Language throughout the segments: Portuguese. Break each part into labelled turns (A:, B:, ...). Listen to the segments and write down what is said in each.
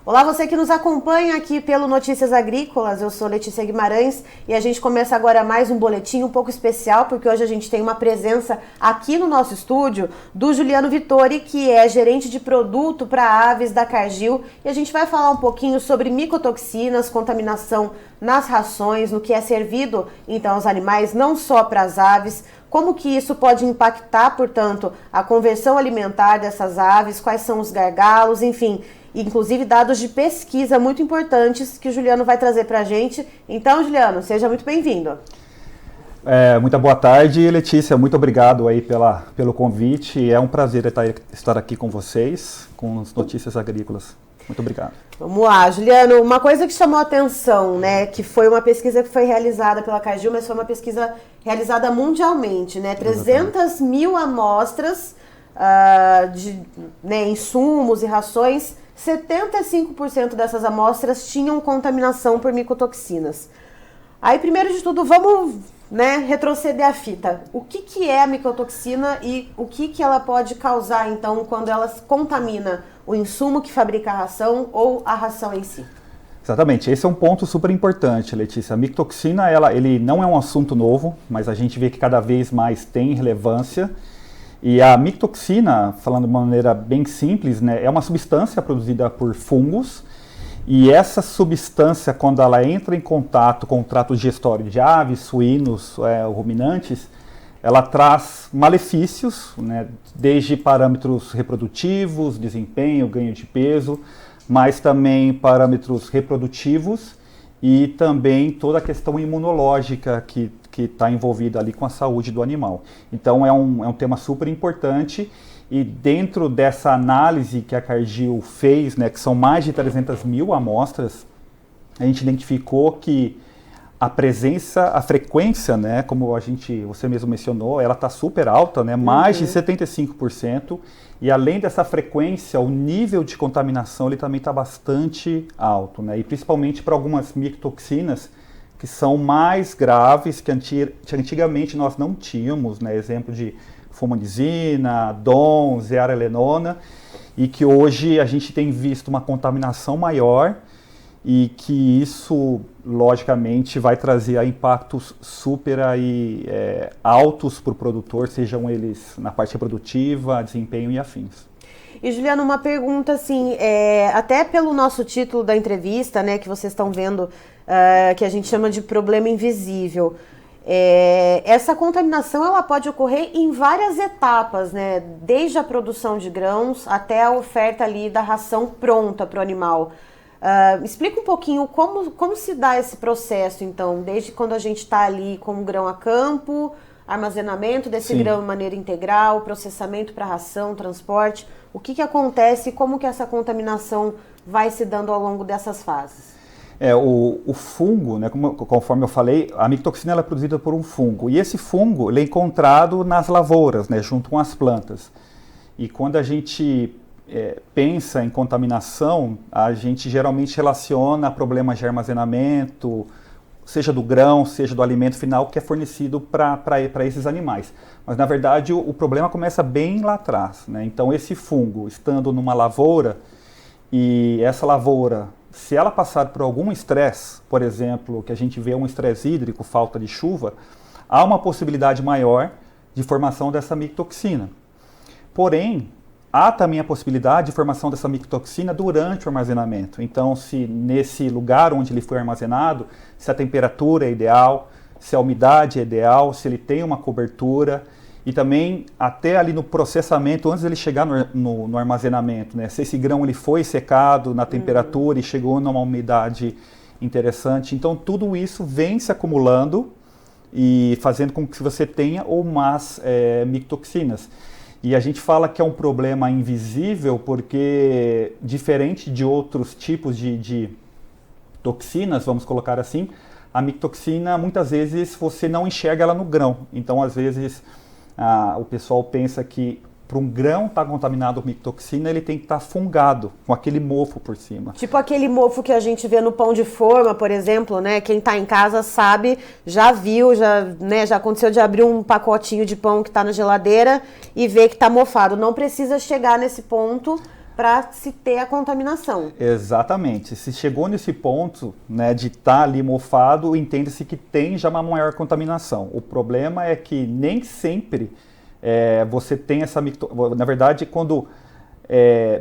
A: Olá, você que nos acompanha aqui pelo Notícias Agrícolas, eu sou Letícia Guimarães e a gente começa agora mais um boletim um pouco especial, porque hoje a gente tem uma presença aqui no nosso estúdio do Juliano Vittori, que é gerente de produto para aves da Cargill, e a gente vai falar um pouquinho sobre micotoxinas, contaminação nas rações, no que é servido então aos animais, não só para as aves, como que isso pode impactar, portanto, a conversão alimentar dessas aves, quais são os gargalos, enfim, inclusive dados de pesquisa muito importantes que o Juliano vai trazer para a gente. Então, Juliano, seja muito bem-vindo.
B: Muito boa tarde, Letícia. Muito obrigado aí pelo convite. É um prazer estar aqui com vocês, com as Notícias Agrícolas. Muito obrigado.
A: Vamos lá, Juliano. Uma coisa que chamou a atenção, né, que foi uma pesquisa que foi realizada pela Cargill, mas foi uma pesquisa realizada mundialmente, né? 300 mil amostras de insumos e rações. 75% dessas amostras tinham contaminação por micotoxinas. Aí, primeiro de tudo, vamos retroceder a fita. O que é a micotoxina e o que ela pode causar, então, quando ela contamina o insumo que fabrica a ração ou a ração em si?
B: Exatamente, esse é um ponto super importante, Letícia. A micotoxina, ele não é um assunto novo, mas a gente vê que cada vez mais tem relevância. E a micotoxina, falando de uma maneira bem simples, é uma substância produzida por fungos, e essa substância, quando ela entra em contato com o trato digestório de aves, suínos, ruminantes, ela traz malefícios, desde parâmetros reprodutivos, desempenho, ganho de peso, mas também parâmetros reprodutivos e também toda a questão imunológica que está envolvida ali com a saúde do animal. Então é um tema super importante, e dentro dessa análise que a Cargill fez, que são mais de 300 mil amostras, a gente identificou que a frequência, como você mesmo mencionou, ela está super alta, mais de 75%, e além dessa frequência, o nível de contaminação ele também está bastante alto, e principalmente para algumas micotoxinas que são mais graves, que antigamente nós não tínhamos, exemplo de fumonidzina, DON, zearalenona, e que hoje a gente tem visto uma contaminação maior, e que isso, logicamente, vai trazer impactos super altos para o produtor, sejam eles na parte reprodutiva, desempenho e afins.
A: E, Juliano, uma pergunta assim, até pelo nosso título da entrevista, que vocês estão vendo, que a gente chama de problema invisível, essa contaminação ela pode ocorrer em várias etapas, desde a produção de grãos até a oferta ali da ração pronta para o animal. Explica um pouquinho como se dá esse processo, então, desde quando a gente está ali com o grão a campo, armazenamento desse grão de maneira integral, processamento para ração, transporte, o que acontece e como que essa contaminação vai se dando ao longo dessas fases?
B: O fungo, conforme eu falei, a micotoxina ela é produzida por um fungo, e esse fungo ele é encontrado nas lavouras, junto com as plantas. E quando a gente pensa em contaminação, a gente geralmente relaciona problemas de armazenamento, seja do grão, seja do alimento final que é fornecido para esses animais. Mas, na verdade, o problema começa bem lá atrás. Então, esse fungo, estando numa lavoura, e essa lavoura, se ela passar por algum estresse, por exemplo, que a gente vê um estresse hídrico, falta de chuva, há uma possibilidade maior de formação dessa micotoxina. Porém, há também a possibilidade de formação dessa micotoxina durante o armazenamento. Então, se nesse lugar onde ele foi armazenado, se a temperatura é ideal, se a umidade é ideal, se ele tem uma cobertura, e também até ali no processamento, antes dele chegar no armazenamento, se esse grão ele foi secado na temperatura e chegou numa umidade interessante. Então, tudo isso vem se acumulando e fazendo com que você tenha ou mais micotoxinas. E a gente fala que é um problema invisível porque, diferente de outros tipos de toxinas, vamos colocar assim, a micotoxina, muitas vezes, você não enxerga ela no grão. Então, às vezes, o pessoal pensa que para um grão estar contaminado com micotoxina, ele tem que estar fungado, com aquele mofo por cima.
A: Tipo aquele mofo que a gente vê no pão de forma, por exemplo, Quem está em casa sabe, já viu, já aconteceu de abrir um pacotinho de pão que está na geladeira e ver que está mofado. Não precisa chegar nesse ponto, para se ter a contaminação.
B: Exatamente. Se chegou nesse ponto, né, de estar ali mofado, entende-se que tem já uma maior contaminação. O problema é que nem sempre você tem essa... Na verdade, quando...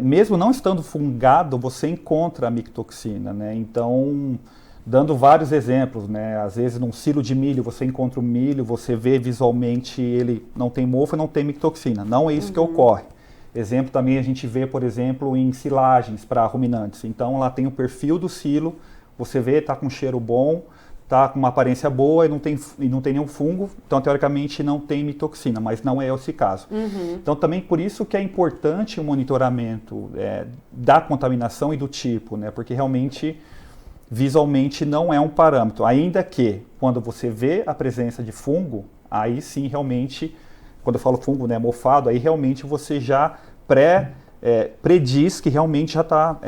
B: mesmo não estando fungado, você encontra a micotoxina, né? Então, dando vários exemplos, né? Às vezes num silo de milho você encontra o milho, você vê visualmente ele não tem mofo, não tem micotoxina. Não é isso que ocorre. Exemplo também a gente vê, por exemplo, em silagens para ruminantes. Então lá tem o perfil do silo, você vê, está com cheiro bom, está com uma aparência boa e não tem nenhum fungo, então teoricamente não tem micotoxina, mas não é esse caso. Então também por isso que é importante o monitoramento da contaminação e do tipo, né? Porque realmente visualmente não é um parâmetro, ainda que quando você vê a presença de fungo, aí sim realmente, quando eu falo fungo, né, mofado, aí realmente você já prediz que realmente já está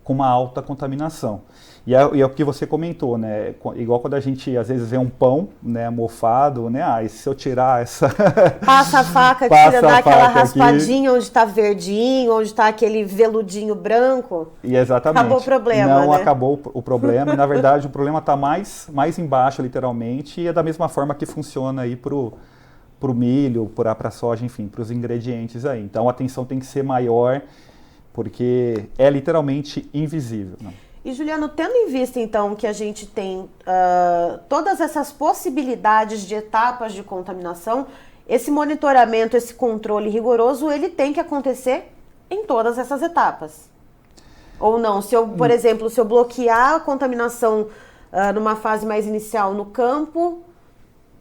B: com uma alta contaminação. E é o que você comentou, né? Igual quando a gente às vezes vê um pão, né, mofado, né? E se eu tirar essa...
A: Passa a faca, dá aquela raspadinha aqui, onde está verdinho, onde está aquele veludinho branco.
B: E exatamente.
A: Acabou o problema,
B: Não
A: né?
B: acabou o problema. E, na verdade, o problema está mais embaixo, literalmente. E é da mesma forma que funciona aí para o milho, para a soja, enfim, para os ingredientes aí. Então, a atenção tem que ser maior, porque é literalmente invisível, né?
A: E, Juliano, tendo em vista, então, que a gente tem todas essas possibilidades de etapas de contaminação, esse monitoramento, esse controle rigoroso, ele tem que acontecer em todas essas etapas. Ou não? Se eu, por exemplo, se eu bloquear a contaminação numa fase mais inicial no campo,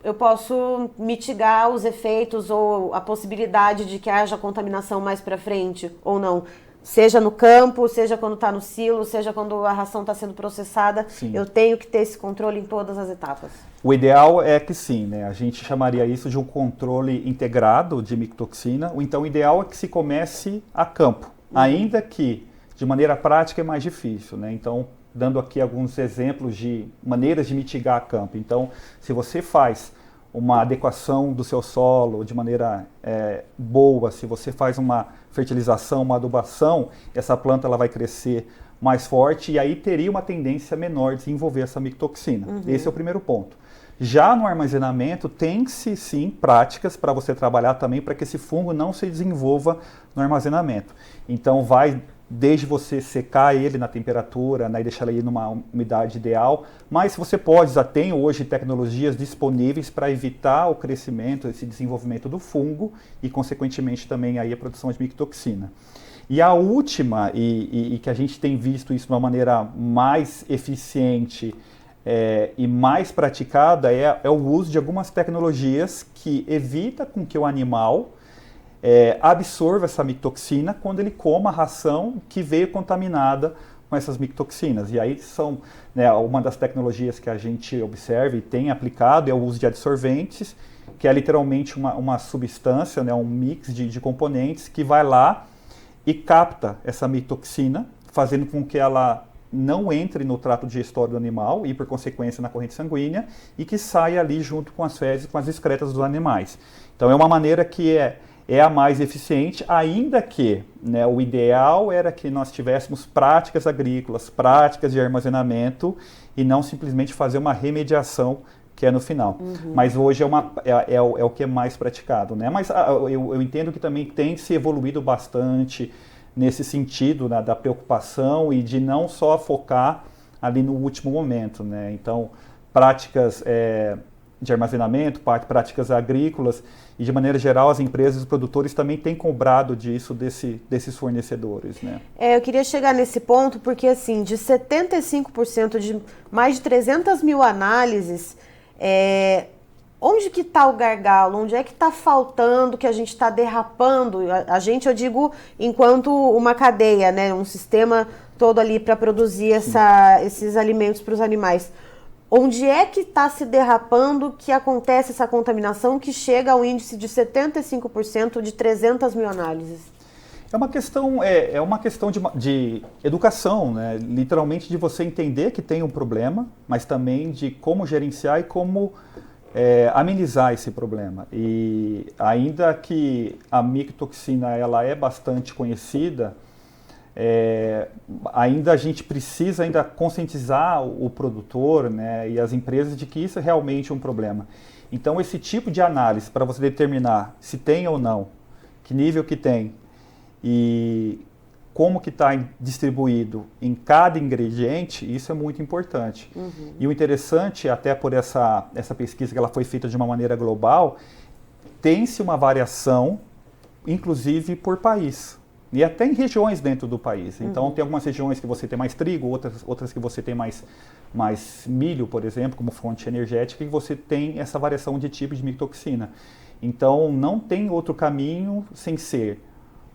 A: eu posso mitigar os efeitos ou a possibilidade de que haja contaminação mais para frente, ou não? Seja no campo, seja quando está no silo, seja quando a ração está sendo processada, sim, eu tenho que ter esse controle em todas as etapas.
B: O ideal é que sim, né? A gente chamaria isso de um controle integrado de micotoxina. Então, o ideal é que se comece a campo, ainda que de maneira prática é mais difícil, né? Então, dando aqui alguns exemplos de maneiras de mitigar a campo. Então, se você faz uma adequação do seu solo de maneira boa, se você faz uma fertilização, uma adubação, essa planta ela vai crescer mais forte e aí teria uma tendência menor de desenvolver essa micotoxina. Esse é o primeiro ponto. Já no armazenamento, tem-se sim práticas para você trabalhar também para que esse fungo não se desenvolva no armazenamento. Então vai desde você secar ele na temperatura, né, e deixar ele numa umidade ideal, mas você já tem hoje tecnologias disponíveis para evitar o crescimento, esse desenvolvimento do fungo e, consequentemente, também aí a produção de micotoxina. E a última, e que a gente tem visto isso de uma maneira mais eficiente e mais praticada, é o uso de algumas tecnologias que evita com que o animal absorva essa micotoxina quando ele coma a ração que veio contaminada com essas micotoxinas. E aí são, né, uma das tecnologias que a gente observa e tem aplicado é o uso de adsorventes, que é literalmente uma substância, né, um mix de componentes que vai lá e capta essa micotoxina, fazendo com que ela não entre no trato digestório do animal e, por consequência, na corrente sanguínea, e que saia ali junto com as fezes, com as excretas dos animais. Então é uma maneira que é a mais eficiente, ainda que, né, o ideal era que nós tivéssemos práticas agrícolas, práticas de armazenamento e não simplesmente fazer uma remediação que é no final. Mas hoje é o que é mais praticado, né? Mas eu entendo que também tem se evoluído bastante nesse sentido, né, da preocupação e de não só focar ali no último momento, né? Então, práticas de armazenamento, práticas agrícolas e, de maneira geral, as empresas e os produtores também têm cobrado disso desses fornecedores, né?
A: Eu queria chegar nesse ponto porque, assim, de 75% de mais de 300 mil análises, onde que está o gargalo? Onde é que está faltando, que a gente está derrapando? A gente, eu digo, enquanto uma cadeia, né? Um sistema todo ali para produzir esses alimentos para os animais. Onde é que está se derrapando que acontece essa contaminação que chega ao índice de 75% de 300 mil análises?
B: É uma questão de educação, né? Literalmente de você entender que tem um problema, mas também de como gerenciar e como amenizar esse problema. E ainda que a micotoxina ela é bastante conhecida, ainda a gente precisa ainda conscientizar o produtor, né, e as empresas de que isso é realmente um problema. Então, esse tipo de análise para você determinar se tem ou não, que nível que tem e como que está distribuído em cada ingrediente, isso é muito importante. Uhum. E o interessante, até por essa pesquisa que ela foi feita de uma maneira global, tem-se uma variação, inclusive por país. E até em regiões dentro do país. Então, tem algumas regiões que você tem mais trigo, outras que você tem mais milho, por exemplo, como fonte energética, e você tem essa variação de tipo de micotoxina. Então, não tem outro caminho sem ser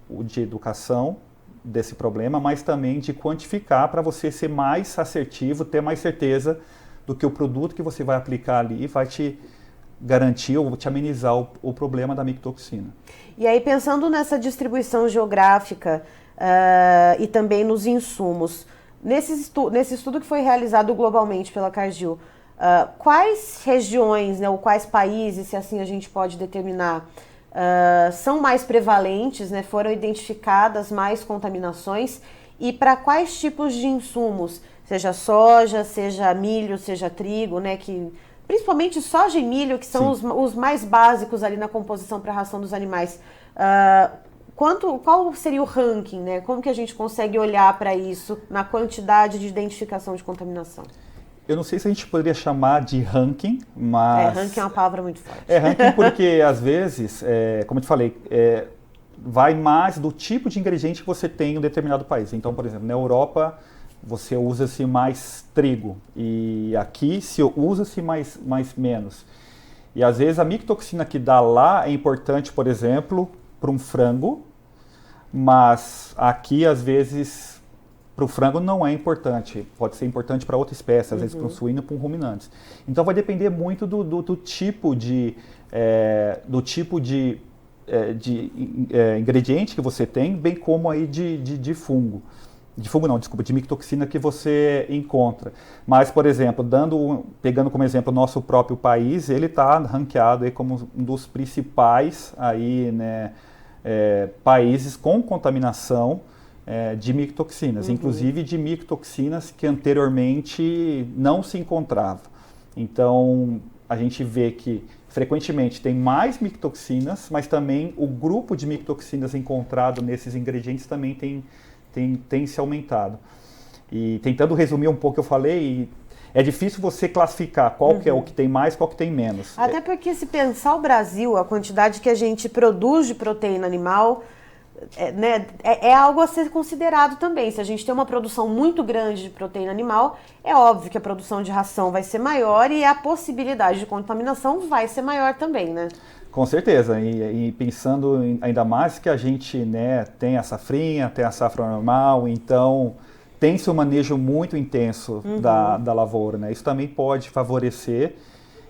B: o de educação desse problema, mas também de quantificar para você ser mais assertivo, ter mais certeza do que o produto que você vai aplicar ali vai te garantir ou te amenizar o problema da micotoxina.
A: E aí, pensando nessa distribuição geográfica e também nos insumos, nesse estudo que foi realizado globalmente pela Cargill, quais regiões, né, ou quais países, se assim a gente pode determinar, são mais prevalentes, né, foram identificadas mais contaminações, e para quais tipos de insumos, seja soja, seja milho, seja trigo, né, que principalmente soja e milho, que são os mais básicos ali na composição para a ração dos animais. Qual seria o ranking, né? Como que a gente consegue olhar para isso na quantidade de identificação de contaminação?
B: Eu não sei se a gente poderia chamar de ranking, mas...
A: ranking é uma palavra muito forte.
B: Ranking porque, às vezes, como eu te falei, vai mais do tipo de ingrediente que você tem em um determinado país. Então, por exemplo, na Europa, você usa-se mais trigo, e aqui usa-se mais menos. E, às vezes, a micotoxina que dá lá é importante, por exemplo, para um frango, mas aqui, às vezes... Para o frango não é importante, pode ser importante para outra espécie, às vezes para um suíno, para um ruminante. Então vai depender muito do tipo de ingrediente que você tem, bem como aí de fungo. De micotoxina que você encontra. Mas, por exemplo, pegando como exemplo o nosso próprio país, ele está ranqueado aí como um dos principais aí, né, países com contaminação de micotoxinas, inclusive de micotoxinas que anteriormente não se encontravam. Então, a gente vê que frequentemente tem mais micotoxinas, mas também o grupo de micotoxinas encontrado nesses ingredientes também tem se aumentado. E tentando resumir um pouco o que eu falei, é difícil você classificar qual que é o que tem mais, qual que tem menos.
A: Até porque, se pensar o Brasil, a quantidade que a gente produz de proteína animal... é algo a ser considerado também. Se a gente tem uma produção muito grande de proteína animal, é óbvio que a produção de ração vai ser maior e a possibilidade de contaminação vai ser maior também, né?
B: Com certeza, e pensando ainda mais que a gente, né, tem a safrinha, tem a safra normal, então tem-se um manejo muito intenso da lavoura, né? Isso também pode favorecer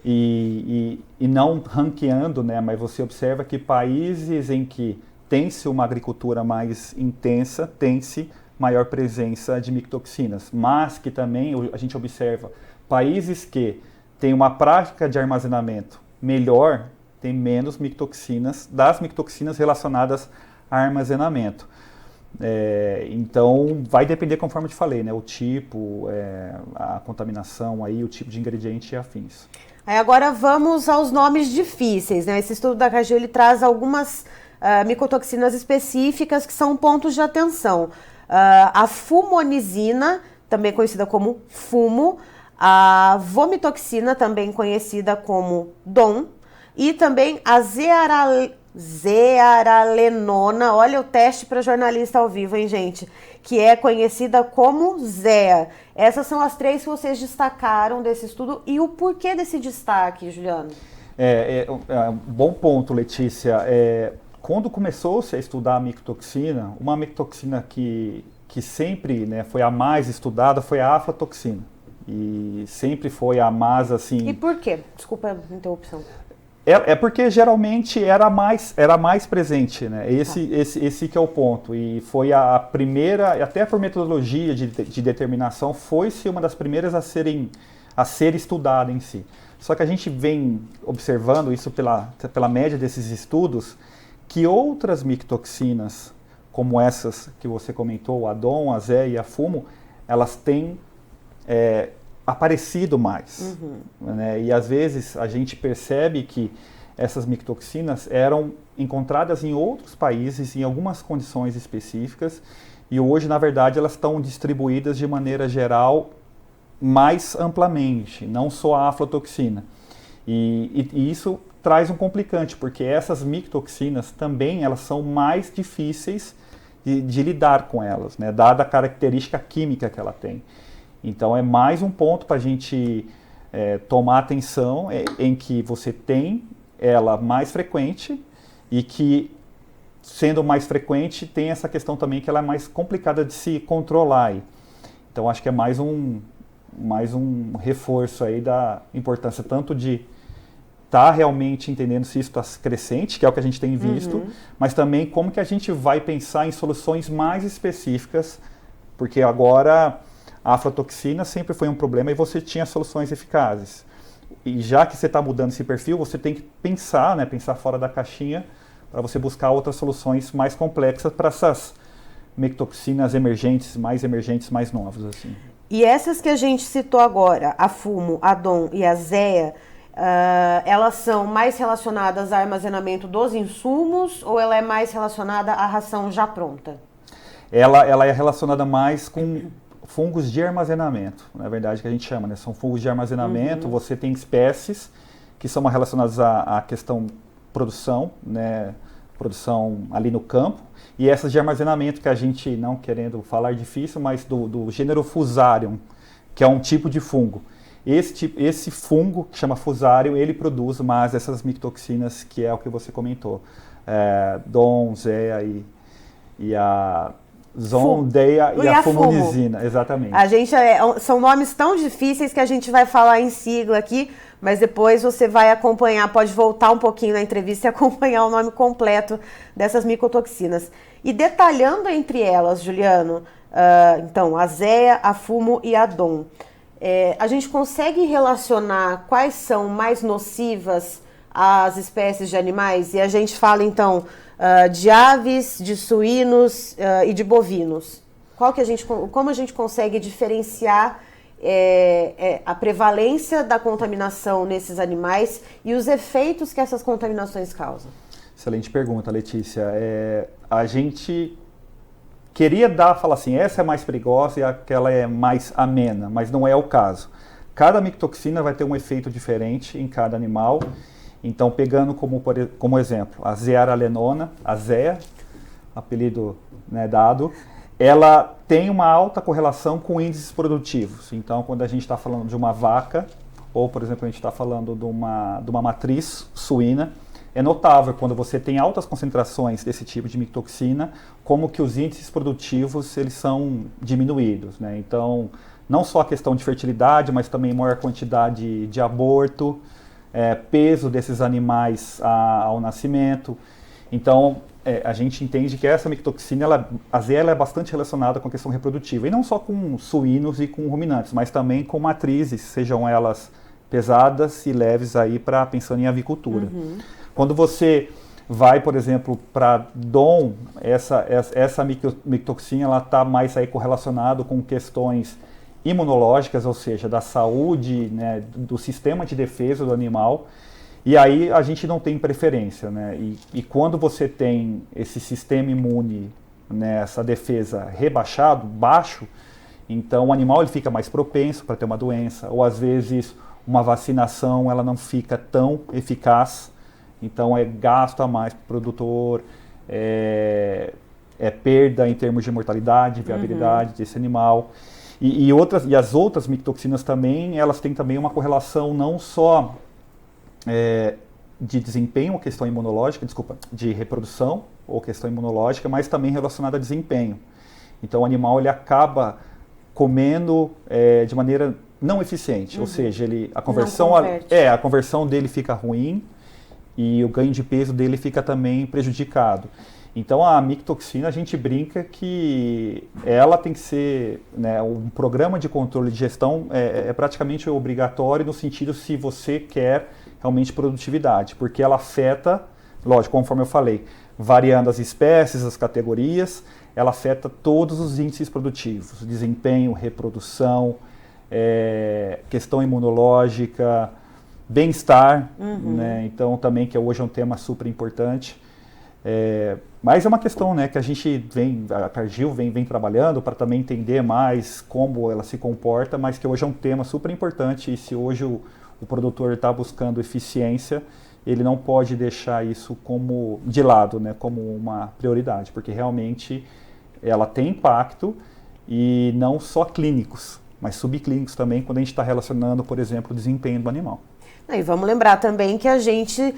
B: e não ranqueando, né, mas você observa que países em que tem-se uma agricultura mais intensa, tem-se maior presença de micotoxinas, mas que também a gente observa países que têm uma prática de armazenamento melhor, tem menos micotoxinas, das micotoxinas relacionadas a armazenamento. Então, vai depender, conforme eu te falei, né, o tipo, a contaminação, aí, o tipo de ingrediente e afins.
A: Aí agora vamos aos nomes difíceis, né? Esse estudo da Cargill, ele traz algumas micotoxinas específicas que são pontos de atenção. A fumonizina, também conhecida como fumo, a vomitoxina, também conhecida como DOM, e também a zearalenona, olha o teste para jornalista ao vivo, hein, gente? Que é conhecida como ZEA. Essas são as três que vocês destacaram desse estudo. E o porquê desse destaque, Juliano?
B: Um bom ponto, Letícia. Quando começou-se a estudar a micotoxina, uma micotoxina que sempre, né, foi a mais estudada foi a aflatoxina. E sempre foi a mais, assim...
A: E por quê? Desculpa a interrupção.
B: Porque geralmente era mais presente, né? Esse que é o ponto. E foi a primeira, até por metodologia de determinação, foi-se uma das primeiras a ser estudada em si. Só que a gente vem observando isso pela média desses estudos, que outras micotoxinas como essas que você comentou, a DON, a ZEA e a FUMO, elas têm aparecido mais. Né? E às vezes a gente percebe que essas micotoxinas eram encontradas em outros países, em algumas condições específicas, e hoje, na verdade, elas estão distribuídas de maneira geral mais amplamente, não só a aflatoxina. E isso traz um complicante, porque essas micotoxinas também elas são mais difíceis de lidar com elas, né, dada a característica química que ela tem. Então é mais um ponto para a gente tomar atenção em que você tem ela mais frequente e que, sendo mais frequente, tem essa questão também que ela é mais complicada de se controlar. Aí. Então acho que é mais um reforço aí da importância tanto de estar realmente entendendo se isso está crescente, que é o que a gente tem visto, mas também como que a gente vai pensar em soluções mais específicas, porque agora a aflatoxina sempre foi um problema e você tinha soluções eficazes. E já que você está mudando esse perfil, você tem que pensar, né, pensar fora da caixinha para você buscar outras soluções mais complexas para essas micotoxinas emergentes, mais novas. Assim.
A: E essas que a gente citou agora, a FUMO, a DON e a ZEA, elas são mais relacionadas ao armazenamento dos insumos ou ela é mais relacionada à ração já pronta?
B: Ela é relacionada mais com fungos de armazenamento, na verdade, que a gente chama, né? São fungos de armazenamento, você tem espécies que são relacionadas à questão produção, né? Produção ali no campo, e essas de armazenamento que a gente, não querendo falar difícil, mas do gênero Fusarium, que é um tipo de fungo. Esse fungo, que chama Fusarium, ele produz mais essas micotoxinas, que é o que você comentou. DON, ZEA e a Zondeia e a fumonizina, exatamente.
A: A gente são nomes tão difíceis que a gente vai falar em sigla aqui, mas depois você vai acompanhar, pode voltar um pouquinho na entrevista e acompanhar o nome completo dessas micotoxinas. E detalhando entre elas, Juliano, então, a ZEA, a FUMO e a DON, a gente consegue relacionar quais são mais nocivas às espécies de animais? E a gente fala, então, de aves, de suínos e de bovinos. Como a gente consegue diferenciar a prevalência da contaminação nesses animais e os efeitos que essas contaminações causam?
B: Excelente pergunta, Letícia. A gente queria falar assim, essa é mais perigosa e aquela é mais amena, mas não é o caso. Cada micotoxina vai ter um efeito diferente em cada animal. Então, pegando como exemplo a zearalenona, a ZEA, apelido, né, dado, ela tem uma alta correlação com índices produtivos. Então, quando a gente está falando de uma vaca, ou, por exemplo, a gente está falando de uma matriz suína, é notável quando você tem altas concentrações desse tipo de micotoxina, como que os índices produtivos eles são diminuídos. Né? Então, não só a questão de fertilidade, mas também maior quantidade de aborto, peso desses animais ao nascimento. Então, a gente entende que essa micotoxina, a ZEA é bastante relacionada com a questão reprodutiva, e não só com suínos e com ruminantes, mas também com matrizes, sejam elas pesadas e leves aí pensando em avicultura. Quando você vai, por exemplo, para DON, essa micotoxina ela está mais aí correlacionada com questões imunológicas, ou seja, da saúde, né, do sistema de defesa do animal, e aí a gente não tem preferência, né, e quando você tem esse sistema imune, né, essa defesa baixo, então o animal ele fica mais propenso para ter uma doença, ou às vezes uma vacinação ela não fica tão eficaz, então é gasto a mais para o produtor, perda em termos de mortalidade, viabilidade desse animal. E as outras micotoxinas também, elas têm também uma correlação não só de desempenho ou questão imunológica, de reprodução ou questão imunológica, mas também relacionada a desempenho. Então o animal ele acaba comendo de maneira não eficiente, ou seja, a conversão dele fica ruim e o ganho de peso dele fica também prejudicado. Então a micotoxina, a gente brinca que ela tem que ser, né, um programa de controle de gestão praticamente obrigatório no sentido se você quer realmente produtividade, porque ela afeta, lógico, conforme eu falei, variando as espécies, as categorias, ela afeta todos os índices produtivos, desempenho, reprodução, questão imunológica, bem-estar, né? Então também que hoje é um tema super importante. Mas é uma questão, né, que a Cargill vem trabalhando para também entender mais como ela se comporta, mas que hoje é um tema super importante e se hoje o produtor está buscando eficiência, ele não pode deixar isso de lado, né, como uma prioridade, porque realmente ela tem impacto e não só clínicos, mas subclínicos também, quando a gente está relacionando, por exemplo, o desempenho do animal.
A: E vamos lembrar também que a gente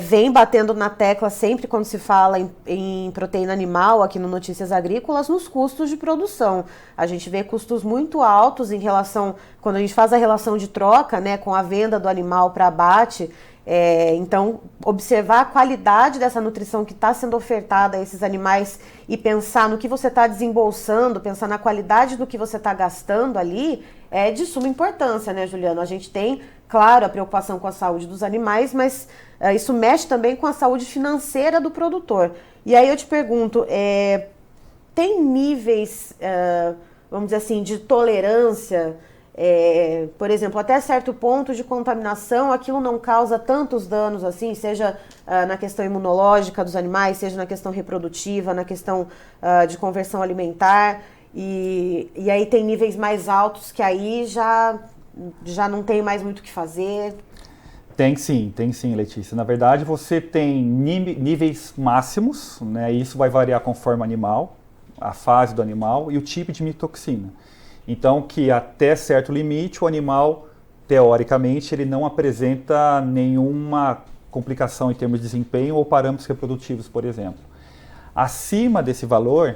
A: vem batendo na tecla sempre quando se fala em proteína animal aqui no Notícias Agrícolas, nos custos de produção. A gente vê custos muito altos em relação, quando a gente faz a relação de troca, né, com a venda do animal para abate. Então, observar a qualidade dessa nutrição que está sendo ofertada a esses animais e pensar no que você está desembolsando, pensar na qualidade do que você está gastando ali, é de suma importância, né, Juliano? A gente tem, claro, a preocupação com a saúde dos animais, mas isso mexe também com a saúde financeira do produtor. E aí eu te pergunto, tem níveis, vamos dizer assim, de tolerância? Por exemplo, até certo ponto de contaminação, aquilo não causa tantos danos assim, seja na questão imunológica dos animais, seja na questão reprodutiva, na questão de conversão alimentar, e aí tem níveis mais altos que aí já não tem mais muito o que fazer.
B: Tem sim, Letícia. Na verdade, você tem níveis máximos, né? Isso vai variar conforme o animal, a fase do animal e o tipo de micotoxina. Então, que até certo limite, o animal, teoricamente, ele não apresenta nenhuma complicação em termos de desempenho ou parâmetros reprodutivos, por exemplo. Acima desse valor,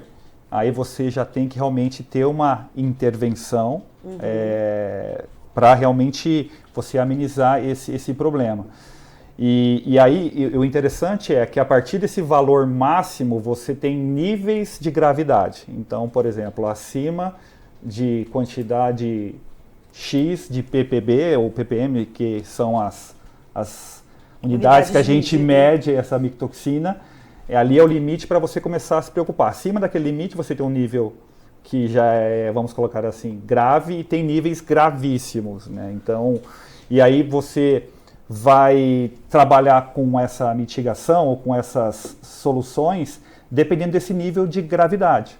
B: aí você já tem que realmente ter uma intervenção para realmente você amenizar esse problema. E aí, o interessante é que a partir desse valor máximo, você tem níveis de gravidade. Então, por exemplo, acima de quantidade X de ppb ou ppm, que são as unidades que a gente mede essa micotoxina, ali é o limite para você começar a se preocupar. Acima daquele limite você tem um nível que já é, vamos colocar assim, grave, e tem níveis gravíssimos, né? Então, e aí você vai trabalhar com essa mitigação ou com essas soluções dependendo desse nível de gravidade.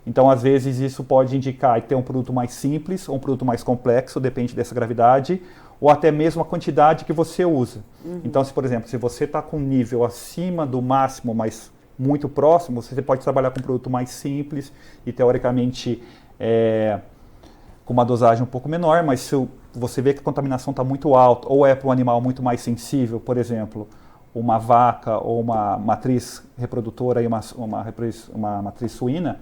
B: Então, às vezes, isso pode indicar ter um produto mais simples ou um produto mais complexo, depende dessa gravidade, ou até mesmo a quantidade que você usa. Então, se, por exemplo, se você está com um nível acima do máximo, mas muito próximo, você pode trabalhar com um produto mais simples e, teoricamente, com uma dosagem um pouco menor, mas se você vê que a contaminação está muito alta, ou é para um animal muito mais sensível, por exemplo, uma vaca ou uma matriz reprodutora e uma matriz suína,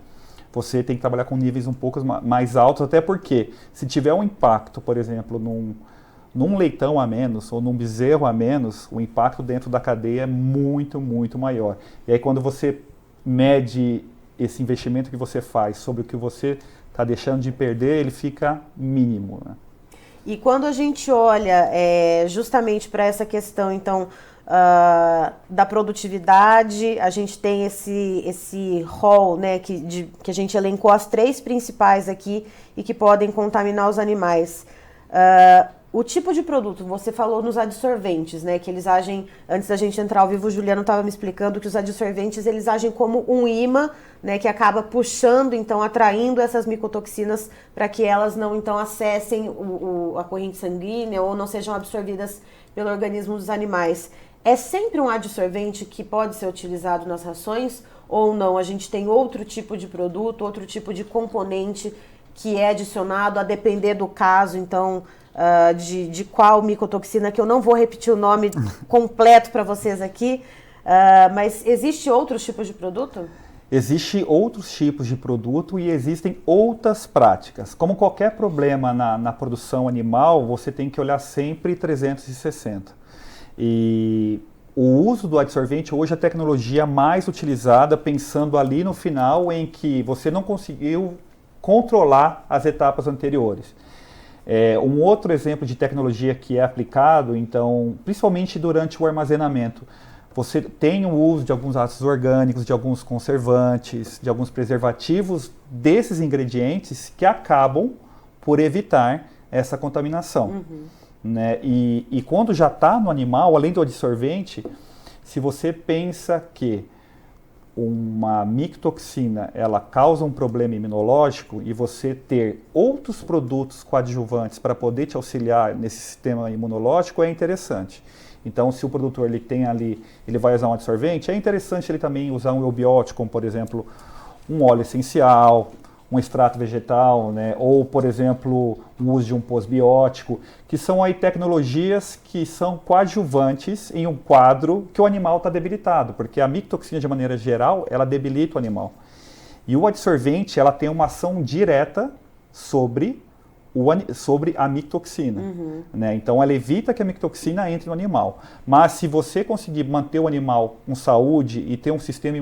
B: você tem que trabalhar com níveis um pouco mais altos, até porque se tiver um impacto, por exemplo, num leitão a menos ou num bezerro a menos, o impacto dentro da cadeia é muito, muito maior. E aí quando você mede esse investimento que você faz sobre o que você está deixando de perder, ele fica mínimo, né?
A: E quando a gente olha justamente para essa questão, então, da produtividade, a gente tem esse rol, né, que a gente elencou as 3 principais aqui e que podem contaminar os animais. O tipo de produto, você falou nos adsorventes, né, que eles agem, antes da gente entrar ao vivo, o Juliano estava me explicando que os adsorventes, eles agem como um imã, né, que acaba puxando, então, atraindo essas micotoxinas para que elas não, então, acessem a corrente sanguínea ou não sejam absorvidas pelo organismo dos animais. É sempre um adsorvente que pode ser utilizado nas rações ou não? A gente tem outro tipo de produto, outro tipo de componente que é adicionado a depender do caso, então, de qual micotoxina, que eu não vou repetir o nome completo para vocês aqui, mas existe outros tipos de produto?
B: Existem outros tipos de produto e existem outras práticas. Como qualquer problema na produção animal, você tem que olhar sempre 360. E o uso do adsorvente hoje é a tecnologia mais utilizada, pensando ali no final em que você não conseguiu controlar as etapas anteriores. Um outro exemplo de tecnologia que é aplicado, então, principalmente durante o armazenamento, você tem o uso de alguns ácidos orgânicos, de alguns conservantes, de alguns preservativos desses ingredientes que acabam por evitar essa contaminação. Né? E quando já está no animal, além do adsorvente, se você pensa que uma micotoxina ela causa um problema imunológico e você ter outros produtos coadjuvantes para poder te auxiliar nesse sistema imunológico é interessante. Então, se o produtor ele tem ali, ele vai usar um adsorvente, é interessante ele também usar um eubiótico, como por exemplo um óleo essencial, um extrato vegetal, né? Ou, por exemplo, o uso de um pós-biótico, que são aí tecnologias que são coadjuvantes em um quadro que o animal está debilitado, porque a micotoxina, de maneira geral, ela debilita o animal. E o adsorvente, ela tem uma ação direta sobre a micotoxina. Né? Então, ela evita que a micotoxina entre no animal. Mas, se você conseguir manter o animal com saúde e ter um sistema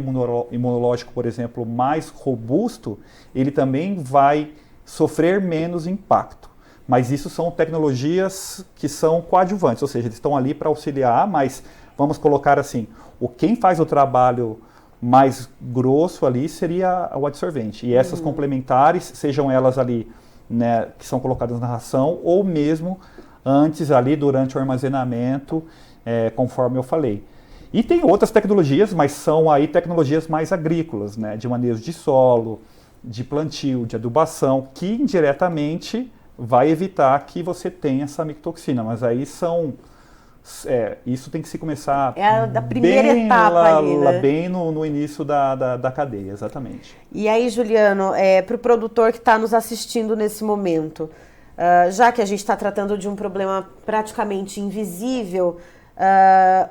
B: imunológico, por exemplo, mais robusto, ele também vai sofrer menos impacto. Mas isso são tecnologias que são coadjuvantes, ou seja, eles estão ali para auxiliar, mas vamos colocar assim, quem faz o trabalho mais grosso ali seria o adsorvente. E essas complementares, sejam elas ali, né, que são colocadas na ração, ou mesmo antes ali durante o armazenamento, conforme eu falei. E tem outras tecnologias, mas são aí tecnologias mais agrícolas, né, de manejo de solo, de plantio, de adubação, que indiretamente vai evitar que você tenha essa micotoxina. Mas aí isso tem que se começar
A: da primeira etapa ali, né?
B: Bem no início da cadeia, exatamente.
A: E aí, Juliano, para o produtor que está nos assistindo nesse momento, já que a gente está tratando de um problema praticamente invisível,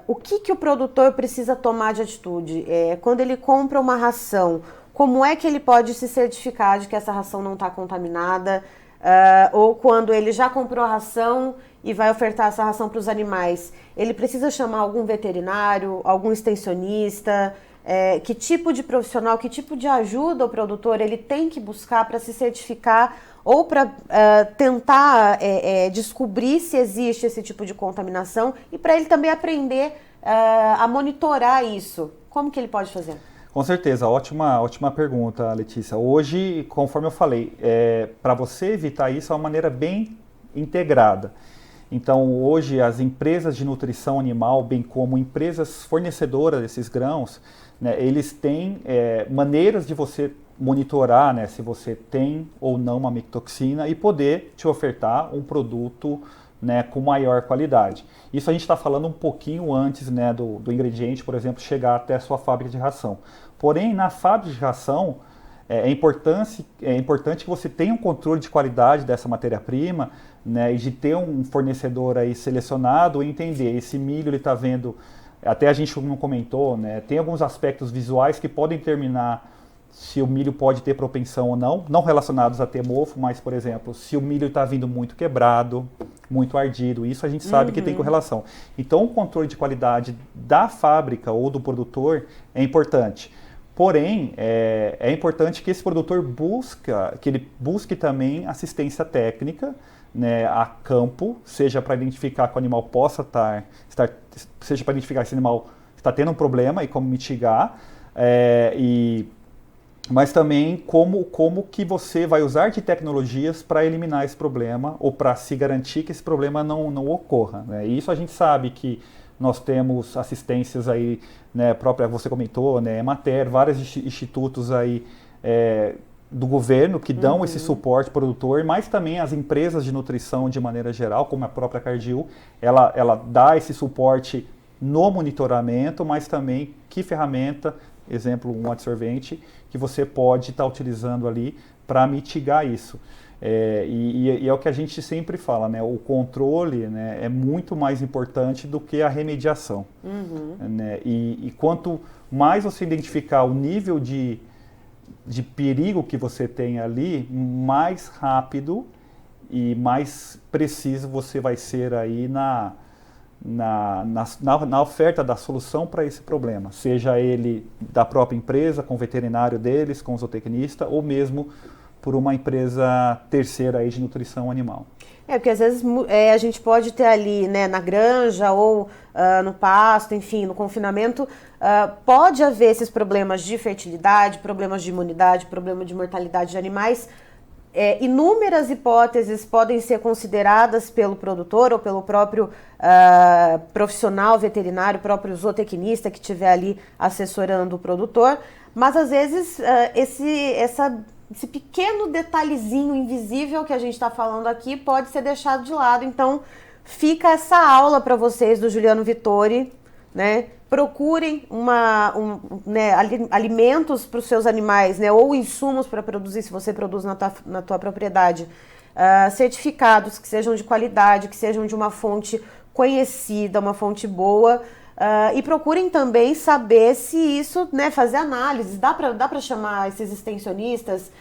A: o que o produtor precisa tomar de atitude? Quando ele compra uma ração, como é que ele pode se certificar de que essa ração não está contaminada? Ou quando ele já comprou a ração e vai ofertar essa ração para os animais, ele precisa chamar algum veterinário, algum extensionista? Que tipo de profissional, que tipo de ajuda o produtor ele tem que buscar para se certificar ou para tentar descobrir se existe esse tipo de contaminação e para ele também aprender a monitorar isso? Como que ele pode fazer?
B: Com certeza, ótima pergunta, Letícia. Hoje, conforme eu falei, para você evitar isso é uma maneira bem integrada. Então, hoje, as empresas de nutrição animal, bem como empresas fornecedoras desses grãos, né, eles têm maneiras de você monitorar, né, se você tem ou não uma micotoxina e poder te ofertar um produto, né, com maior qualidade. Isso a gente está falando um pouquinho antes, né, do ingrediente, por exemplo, chegar até a sua fábrica de ração. Porém, na fábrica de ração, é importante que você tenha um controle de qualidade dessa matéria-prima, né, e de ter um fornecedor aí selecionado e entender, esse milho ele está vendo, até a gente não comentou, né, tem alguns aspectos visuais que podem determinar se o milho pode ter propensão ou não relacionados a ter mofo, mas, por exemplo, se o milho está vindo muito quebrado, muito ardido, isso a gente sabe que tem correlação. Então, o controle de qualidade da fábrica ou do produtor é importante. Porém, é importante que esse produtor busque também assistência técnica, né, a campo, seja para identificar que o animal seja para identificar que esse animal está tendo um problema e como mitigar, mas também como que você vai usar de tecnologias para eliminar esse problema ou para se garantir que esse problema não ocorra. Né? E isso a gente sabe que nós temos assistências aí, né, própria, você comentou, né, Emater, vários institutos aí do governo que dão esse suporte produtor, mas também as empresas de nutrição de maneira geral, como a própria Cargill, ela dá esse suporte no monitoramento, mas também que ferramenta, exemplo, um adsorvente, que você pode estar utilizando ali para mitigar isso. E é o que a gente sempre fala, né? O controle, né, é muito mais importante do que a remediação. Né? E quanto mais você identificar o nível de perigo que você tem ali, mais rápido e mais preciso você vai ser aí na oferta da solução para esse problema, seja ele da própria empresa, com o veterinário deles, com o zootecnista, ou mesmo por uma empresa terceira aí de nutrição animal.
A: Porque às vezes a gente pode ter ali, né, na granja ou no pasto, enfim, no confinamento, pode haver esses problemas de fertilidade, problemas de imunidade, problema de mortalidade de animais. Inúmeras hipóteses podem ser consideradas pelo produtor ou pelo próprio profissional veterinário, próprio zootecnista que estiver ali assessorando o produtor, mas às vezes esse pequeno detalhezinho invisível que a gente está falando aqui pode ser deixado de lado. Então fica essa aula para vocês do Juliano Vittori, né? Procurem né, alimentos para os seus animais, né, ou insumos para produzir, se você produz na tua propriedade, certificados que sejam de qualidade, que sejam de uma fonte conhecida, uma fonte boa, e procurem também saber se isso, né, fazer análises. Dá para chamar esses extensionistas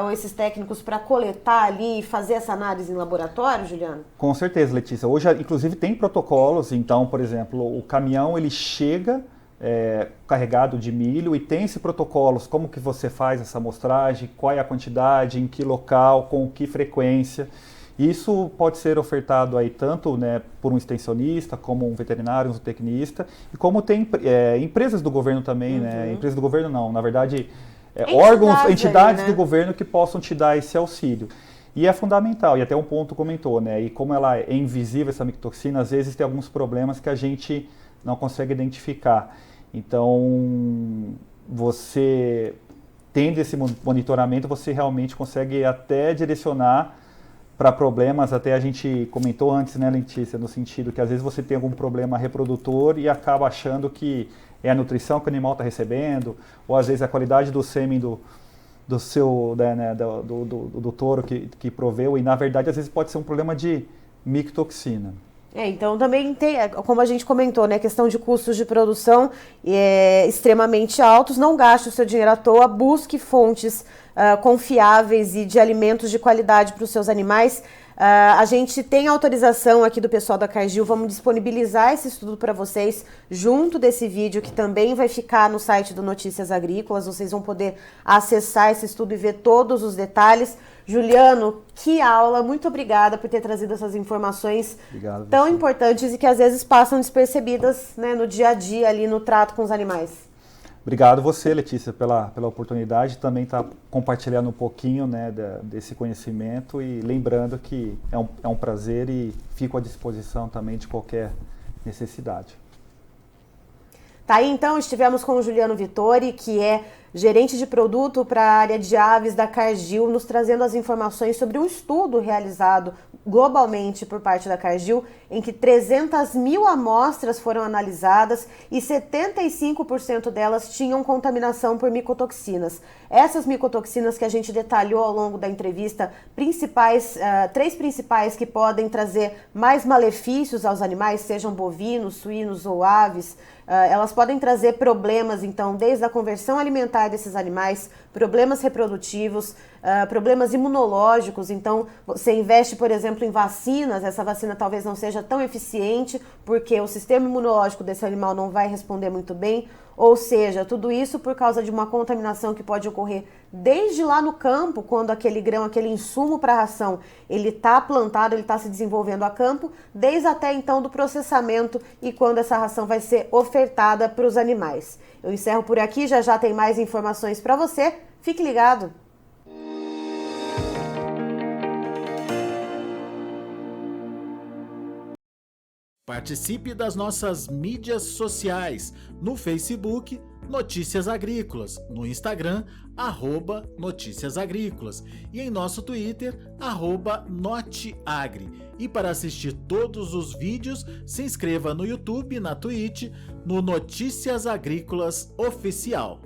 A: ou esses técnicos para coletar ali e fazer essa análise em laboratório, Juliano?
B: Com certeza, Letícia. Hoje, inclusive, tem protocolos. Então, por exemplo, o caminhão ele chega carregado de milho e tem esse protocolos, como que você faz essa amostragem, qual é a quantidade, em que local, com que frequência. Isso pode ser ofertado aí tanto, né, por um extensionista, como um veterinário, um zootecnista, e como tem empresas do governo também, né? Empresas do governo não, na verdade, entidades do governo que possam te dar esse auxílio. E é fundamental, e até um ponto comentou, né? E como ela é invisível, essa micotoxina, às vezes tem alguns problemas que a gente não consegue identificar. Então, você tendo esse monitoramento, você realmente consegue até direcionar para problemas, até a gente comentou antes, né, Letícia, no sentido que às vezes você tem algum problema reprodutor e acaba achando que é a nutrição que o animal está recebendo, ou às vezes a qualidade do sêmen do seu, né, do touro que proveu, e na verdade às vezes pode ser um problema de micotoxina.
A: Então também tem, como a gente comentou, né, questão de custos de produção extremamente altos. Não gaste o seu dinheiro à toa, busque fontes confiáveis e de alimentos de qualidade para os seus animais. A gente tem autorização aqui do pessoal da Cargill, vamos disponibilizar esse estudo para vocês junto desse vídeo que também vai ficar no site do Notícias Agrícolas. Vocês vão poder acessar esse estudo e ver todos os detalhes. Juliano, que aula, muito obrigada por ter trazido essas informações tão importantes e que às vezes passam despercebidas, né, no dia a dia ali no trato com os animais.
B: Obrigado você, Letícia, pela oportunidade de também estar compartilhando um pouquinho, né, desse conhecimento, e lembrando que é um prazer e fico à disposição também de qualquer necessidade.
A: Tá aí então, estivemos com o Juliano Vittori, que é gerente de produto para a área de aves da Cargill, nos trazendo as informações sobre um estudo realizado globalmente por parte da Cargill, em que 300 mil amostras foram analisadas e 75% delas tinham contaminação por micotoxinas. Essas micotoxinas que a gente detalhou ao longo da entrevista, três principais que podem trazer mais malefícios aos animais, sejam bovinos, suínos ou aves, elas podem trazer problemas, então, desde a conversão alimentar desses animais, problemas reprodutivos, problemas imunológicos. Então, você investe, por exemplo, em vacinas, essa vacina talvez não seja tão eficiente, porque o sistema imunológico desse animal não vai responder muito bem. Ou seja, tudo isso por causa de uma contaminação que pode ocorrer desde lá no campo, quando aquele grão, aquele insumo para a ração, ele está plantado, ele está se desenvolvendo a campo, desde até então do processamento e quando essa ração vai ser ofertada para os animais. Eu encerro por aqui, já tem mais informações para você. Fique ligado!
C: Participe das nossas mídias sociais, no Facebook, Notícias Agrícolas, no Instagram, @Notícias Agrícolas e em nosso Twitter, @Noteagri. E para assistir todos os vídeos, se inscreva no YouTube, na Twitch, no Notícias Agrícolas Oficial.